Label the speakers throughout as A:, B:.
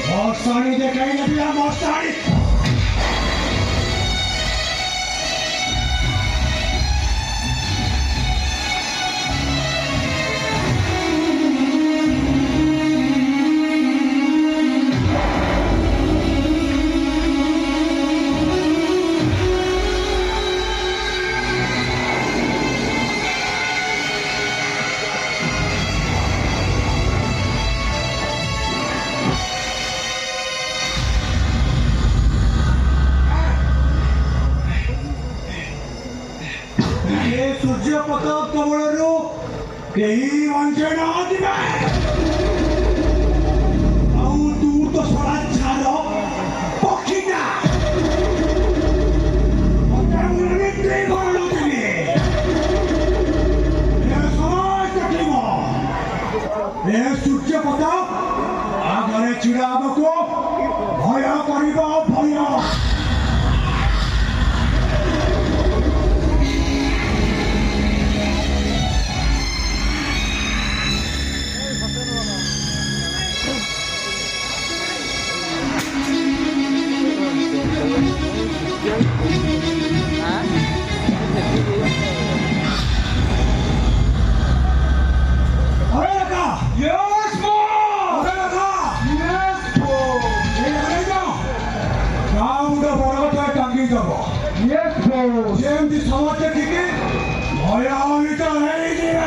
A: Mostari dekai na bilang Mostari! Surya Pratap कमलरू केही मान्छे नआदिबे आउ तू तो सडा छारो पखिना मते मुनि त्रि गरलो दिली ए समाज कटिमो ए सूर्य प्रताप आगरे चिडाबको भय करिबो भय ଯେମିତି ସମସ୍ତେ ଟିକେ ଭୟଭୀତ ହେଇଯିବେ।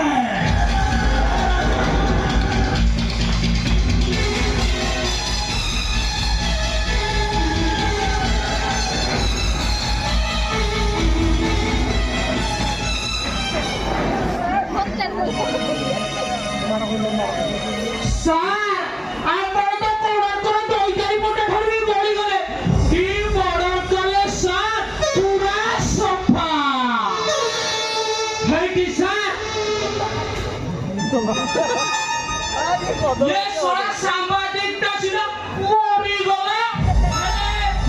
B: ये सोरा सांबादिक टासिला मोरी गला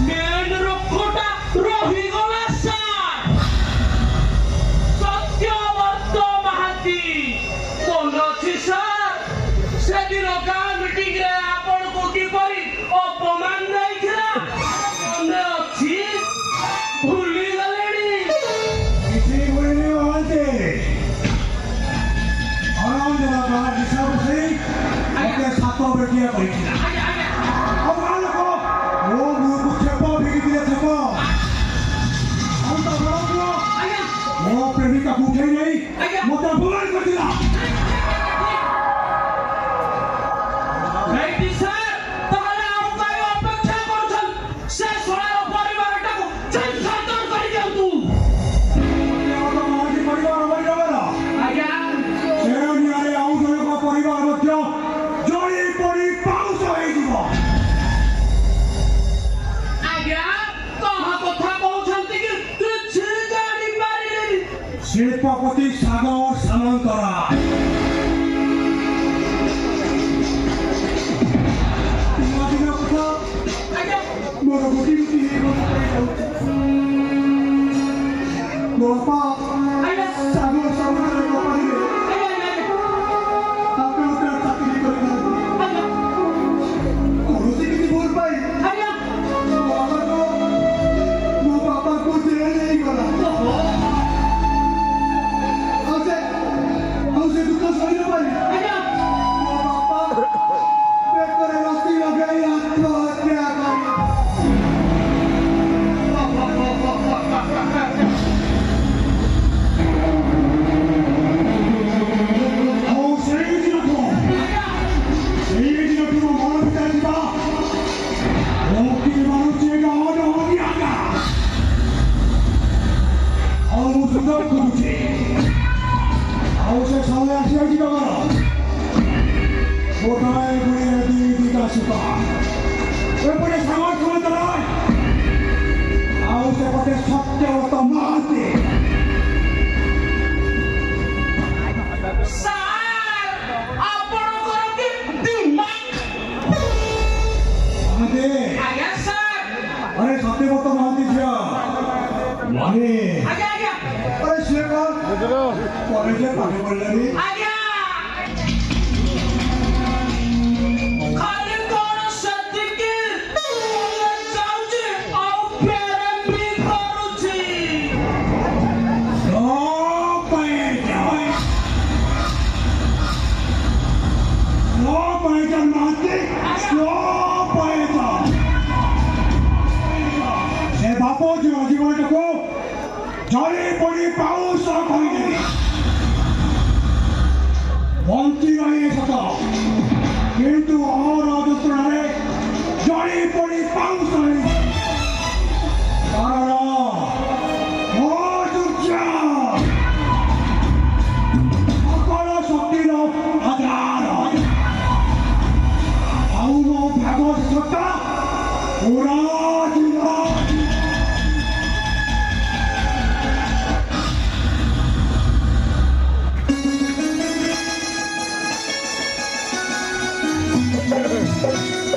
B: मेन रखोटा रही गला सार सत्यवर्त महाती कोन अछि सार सेदिन गां मीटिंग रे आपण को की परी अपमान नै खिला मने अछि भूली गलेनी
A: किसी भूली होते बेटिया परीक्षा अब आने को वो मुंह को छेपा भी दिया छेपा हम तो बड़ा वो प्रेमिका भूखे नहीं मोटा बुलान कर दिया
B: नहीं सर ताले आप काय अपेक्षा करछन से सोळा परिवारटा को चल सातर कर दिया तू
A: तो माजी परिवार मर गला
B: आज्ञा
A: से नियारे आउ जन को परिवार मध्य जोड़ी पड़ी पाउस होई जीव
B: आज्ञा कहा कथा कहछंती कि किछ जानि पारिलेनी
A: शिल्पपति सागर सामंतरा मोर गोटी गोटी मोर बाप सागर सामंतरा को पारिले ସତ୍ୟବ୍ରତ ମହାନ୍ତିଝିଅ ମଣି
B: ଆଜ୍ଞା ଆଜ୍ଞା
A: ଆରେ ସିଏ କଣ କଲେଜରେ ପାଠ ପଢିଲାନି
B: ଆଜ୍ଞା ଖାଲି କଣ ସେତିକି ଯାଉଛି ଆଉ ପ୍ରେମ ବି କରୁଛି
A: ବାପ ଜୀବନଟାକୁ ଜଳି ପଡ଼ି ପାଉସ କହିଦେବି ବଞ୍ଚି ରହି ସତ କିନ୍ତୁ ଅହର ଯନ୍ତ୍ରଣାରେ ଜଳି ପଡ଼ି ପାଉସ କାରଣ ମୋ ସୂର୍ଯ୍ୟ সকল শক্তির আধার ଆଉ ମୋ ଭାଗବତ ସତ୍ତା ପୁରା
C: Thank you.